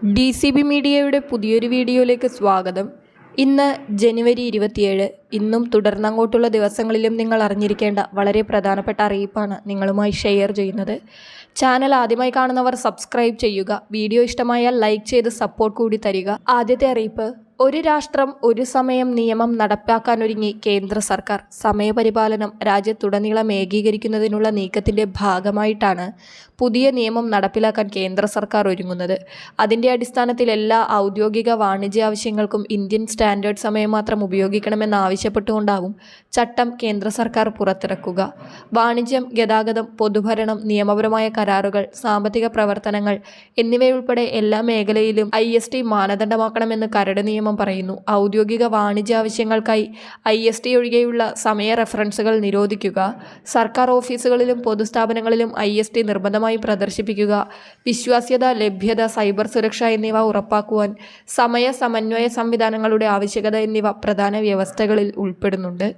DCB മീഡിയയുടെ പുതിയൊരു വീഡിയോയിലേക്ക് സ്വാഗതം. ഇന്ന് ജനുവരി 27. ഇന്നും തുടർന്നങ്ങോട്ടുള്ള ദിവസങ്ങളിലും നിങ്ങൾ അറിഞ്ഞിരിക്കേണ്ട വളരെ പ്രധാനപ്പെട്ട അറിയിപ്പാണ് നിങ്ങളുമായി ഷെയർ ചെയ്യുന്നത്. ചാനൽ ആദ്യമായി കാണുന്നവർ സബ്സ്ക്രൈബ് ചെയ്യുക. വീഡിയോ ഇഷ്ടമായാൽ ലൈക്ക് ചെയ്ത് സപ്പോർട്ട് കൂടി തരിക. ആദ്യത്തെ അറിയിപ്പ്: ഒരു രാഷ്ട്രം ഒരു സമയം നിയമം നടപ്പാക്കാനൊരുങ്ങി കേന്ദ്ര സർക്കാർ. സമയപരിപാലനം രാജ്യത്തുടനീളം ഏകീകരിക്കുന്നതിനുള്ള നീക്കത്തിൻ്റെ ഭാഗമായിട്ടാണ് പുതിയ നിയമം നടപ്പിലാക്കാൻ കേന്ദ്ര സർക്കാർ ഒരുങ്ങുന്നത്. അതിൻ്റെ അടിസ്ഥാനത്തിൽ എല്ലാ ഔദ്യോഗിക വാണിജ്യ ആവശ്യങ്ങൾക്കും ഇന്ത്യൻ സ്റ്റാൻഡേർഡ് സമയം മാത്രം ഉപയോഗിക്കണമെന്നാവശ്യപ്പെട്ടുകൊണ്ടാകും ചട്ടം കേന്ദ്ര സർക്കാർ പുറത്തിറക്കുക. വാണിജ്യം, ഗതാഗതം, പൊതുഭരണം, നിയമപരമായ കരാറുകൾ, സാമ്പത്തിക പ്രവർത്തനങ്ങൾ എന്നിവയുൾപ്പെടെ എല്ലാ മേഖലയിലും IST മാനദണ്ഡമാക്കണമെന്ന് കരട് നിയമം പറയുന്നു. ഔദ്യോഗിക വാണിജ്യ ആവശ്യങ്ങൾക്കായി IST ഒഴികെയുള്ള സമയ റെഫറൻസുകൾ നിരോധിക്കുക. സർക്കാർ ഓഫീസുകളിലും പൊതുസ്ഥാപനങ്ങളിലും IST നിർബന്ധമായി പ്രദർശിപ്പിക്കുക. വിശ്വാസ്യത, ലഭ്യത, സൈബർ സുരക്ഷ എന്നിവ ഉറപ്പാക്കുവാൻ സമയ സമന്വയ സംവിധാനങ്ങളുടെ ആവശ്യകത എന്നിവ പ്രധാന വ്യവസ്ഥകളിൽ ഉൾപ്പെടുന്നുണ്ട്.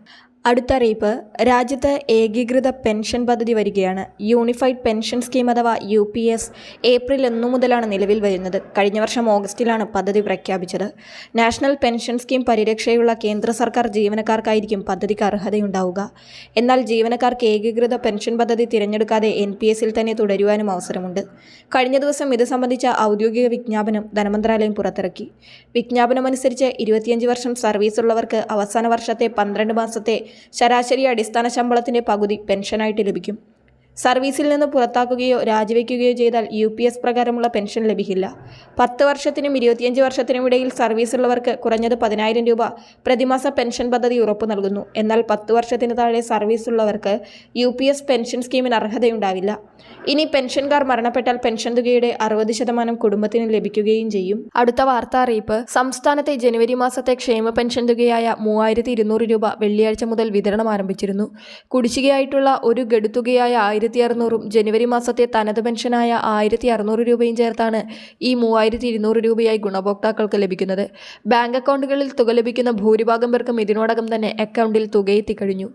അടുത്ത അറിയിപ്പ്: രാജ്യത്ത് ഏകീകൃത പെൻഷൻ പദ്ധതി വരികയാണ്. യൂണിഫൈഡ് പെൻഷൻ സ്കീം അഥവാ UPS ഏപ്രിൽ 1 മുതലാണ് നിലവിൽ വരുന്നത്. കഴിഞ്ഞ വർഷം ഓഗസ്റ്റിലാണ് പദ്ധതി പ്രഖ്യാപിച്ചത്. നാഷണൽ പെൻഷൻ സ്കീം പരിരക്ഷയുള്ള കേന്ദ്ര സർക്കാർ ജീവനക്കാർക്കായിരിക്കും പദ്ധതിക്ക് അർഹതയുണ്ടാവുക. എന്നാൽ ജീവനക്കാർക്ക് ഏകീകൃത പെൻഷൻ പദ്ധതി തിരഞ്ഞെടുക്കാതെ NPSൽ തന്നെ തുടരുവാനും അവസരമുണ്ട്. കഴിഞ്ഞ ദിവസം ഇത് സംബന്ധിച്ച ഔദ്യോഗിക വിജ്ഞാപനം ധനമന്ത്രാലയം പുറത്തിറക്കി. വിജ്ഞാപനമനുസരിച്ച് 25 വർഷം സർവീസുള്ളവർക്ക് അവസാന വർഷത്തെ 12 മാസത്തെ ശരാശരി അടിസ്ഥാന ശമ്പളത്തിൻ്റെ പകുതി പെൻഷനായിട്ട് ലഭിക്കും. സർവീസിൽ നിന്ന് പുറത്താക്കുകയോ രാജിവെക്കുകയോ ചെയ്താൽ UPS പ്രകാരമുള്ള പെൻഷൻ ലഭിക്കില്ല. 10 വർഷത്തിനും 25 വർഷത്തിനും ഇടയിൽ സർവീസുള്ളവർക്ക് കുറഞ്ഞത് 10,000 രൂപ പ്രതിമാസ പെൻഷൻ പദ്ധതി ഉറപ്പു നൽകുന്നു. എന്നാൽ 10 വർഷത്തിന് താഴെ സർവീസുള്ളവർക്ക് UPS പെൻഷൻ സ്കീമിന് അർഹതയുണ്ടാവില്ല. ഇനി പെൻഷൻകാർ മരണപ്പെട്ടാൽ പെൻഷൻ തുകയുടെ 60% കുടുംബത്തിന് ലഭിക്കുകയും ചെയ്യും. അടുത്ത വാർത്താ അറിയിപ്പ്: സംസ്ഥാനത്തെ ജനുവരി മാസത്തെ ക്ഷേമ പെൻഷൻ തുകയായ 3,200 രൂപ വെള്ളിയാഴ്ച മുതൽ വിതരണം ആരംഭിച്ചിരുന്നു. കുടിശ്ശികയായിട്ടുള്ള ഒരു ഗഡുതുകയായ 1,600 ജനുവരി മാസത്തെ തനത് പെൻഷനായ 1,600 രൂപയും ചേർത്താണ് ഈ 3,200 രൂപയായി ഗുണഭോക്താക്കൾക്ക് ലഭിക്കുന്നത്. ബാങ്ക് അക്കൗണ്ടുകളിൽ തുക ലഭിക്കുന്ന ഭൂരിഭാഗം പേർക്കും ഇതിനോടകം തന്നെ അക്കൗണ്ടിൽ തുക എത്തിക്കഴിഞ്ഞു.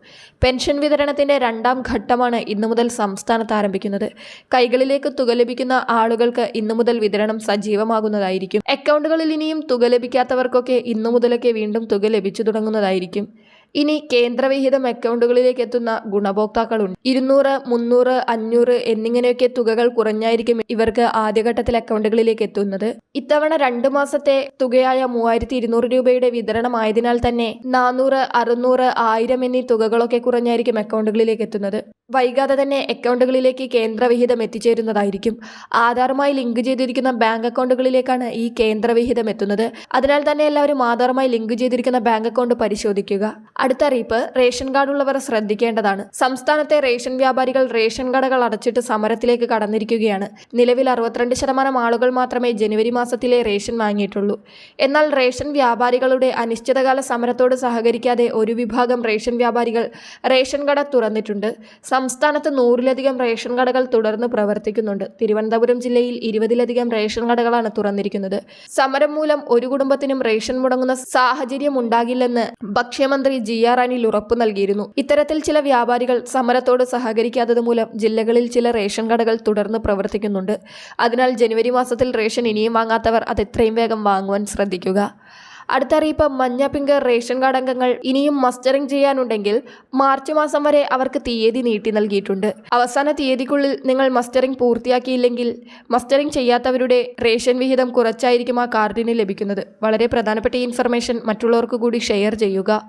പെൻഷൻ വിതരണത്തിന്റെ 2ാം ഘട്ടമാണ് ഇന്നു മുതൽ സംസ്ഥാനത്ത് ആരംഭിക്കുന്നത്. കൈകളിലേക്ക് തുക ലഭിക്കുന്ന ആളുകൾക്ക് ഇന്നു മുതൽ വിതരണം സജീവമാകുന്നതായിരിക്കും. അക്കൗണ്ടുകളിൽ ഇനിയും തുക ലഭിക്കാത്തവർക്കൊക്കെ ഇന്നു മുതലൊക്കെ വീണ്ടും തുക ലഭിച്ചു തുടങ്ങുന്നതായിരിക്കും. ഇനി കേന്ദ്രവിഹിതം അക്കൗണ്ടുകളിലേക്ക് എത്തുന്ന ഗുണഭോക്താക്കളുണ്ട്. 200, 300, 500 എന്നിങ്ങനെയൊക്കെ തുകകൾ കുറഞ്ഞായിരിക്കും ഇവർക്ക് ആദ്യഘട്ടത്തിൽ അക്കൗണ്ടുകളിലേക്ക് എത്തുന്നത്. ഇത്തവണ 2 മാസത്തെ തുകയായ 3,200 രൂപയുടെ വിതരണമായതിനാൽ തന്നെ 400, 600, 1000 എന്നീ തുകകളൊക്കെ കുറഞ്ഞായിരിക്കും അക്കൗണ്ടുകളിലേക്ക് എത്തുന്നത്. വൈകാതെ തന്നെ അക്കൗണ്ടുകളിലേക്ക് കേന്ദ്രവിഹിതം എത്തിച്ചേരുന്നതായിരിക്കും. ആധാറുമായി ലിങ്ക് ചെയ്തിരിക്കുന്ന ബാങ്ക് അക്കൗണ്ടുകളിലേക്കാണ് ഈ കേന്ദ്രവിഹിതം എത്തുന്നത്. അതിനാൽ തന്നെ എല്ലാവരും ആധാറുമായി ലിങ്ക് ചെയ്തിരിക്കുന്ന ബാങ്ക് അക്കൗണ്ട് പരിശോധിക്കുക. അടുത്ത അറിയിപ്പ്: റേഷൻ കാർഡുള്ളവർ ശ്രദ്ധിക്കേണ്ടതാണ്. സംസ്ഥാനത്തെ റേഷൻ വ്യാപാരികൾ റേഷൻ കടകൾ അടച്ചിട്ട് സമരത്തിലേക്ക് കടന്നിരിക്കുകയാണ്. നിലവിൽ 62% ആളുകൾ മാത്രമേ ജനുവരി മാസത്തിലെ റേഷൻ വാങ്ങിയിട്ടുള്ളൂ. എന്നാൽ റേഷൻ വ്യാപാരികളുടെ അനിശ്ചിതകാല സമരത്തോട് സഹകരിക്കാതെ ഒരു വിഭാഗം റേഷൻ വ്യാപാരികൾ റേഷൻ കട തുറന്നിട്ടുണ്ട്. സംസ്ഥാനത്ത് 100-ലധികം റേഷൻ കടകൾ തുടർന്ന് പ്രവർത്തിക്കുന്നുണ്ട്. തിരുവനന്തപുരം ജില്ലയിൽ 20-ലധികം റേഷൻ കടകളാണ് തുറന്നിരിക്കുന്നത്. സമരം മൂലം ഒരു കുടുംബത്തിനും റേഷൻ മുടങ്ങുന്ന സാഹചര്യം ഉണ്ടാകില്ലെന്ന് ഭക്ഷ്യമന്ത്രി GR അനിൽ ഉറപ്പു നൽകിയിരുന്നു. ഇത്തരത്തിൽ ചില വ്യാപാരികൾ സമരത്തോട് സഹകരിക്കാത്തത് മൂലം ജില്ലകളിൽ ചില റേഷൻ കടകൾ തുടർന്ന് പ്രവർത്തിക്കുന്നുണ്ട്. അതിനാൽ ജനുവരി മാസത്തിൽ റേഷൻ ഇനിയും വാങ്ങാത്തവർ അത് എത്രയും വേഗം വാങ്ങുവാൻ ശ്രദ്ധിക്കുക. അടുത്ത അറിയിപ്പ്: മഞ്ഞ പിങ്ക് റേഷൻ കാർഡ് അംഗങ്ങൾ ഇനിയും മസ്റ്ററിംഗ് ചെയ്യാനുണ്ടെങ്കിൽ മാർച്ച് മാസം വരെ അവർക്ക് തീയതി നീട്ടി നൽകിയിട്ടുണ്ട്. അവസാന തീയതിക്കുള്ളിൽ നിങ്ങൾ മസ്റ്ററിംഗ് പൂർത്തിയാക്കിയില്ലെങ്കിൽ മസ്റ്ററിംഗ് ചെയ്യാത്തവരുടെ റേഷൻ വിഹിതം കുറച്ചായിരിക്കും ആ കാർഡിന് ലഭിക്കുന്നത്. വളരെ പ്രധാനപ്പെട്ട ഈ ഇൻഫർമേഷൻ മറ്റുള്ളവർക്ക് കൂടി ഷെയർ ചെയ്യുക.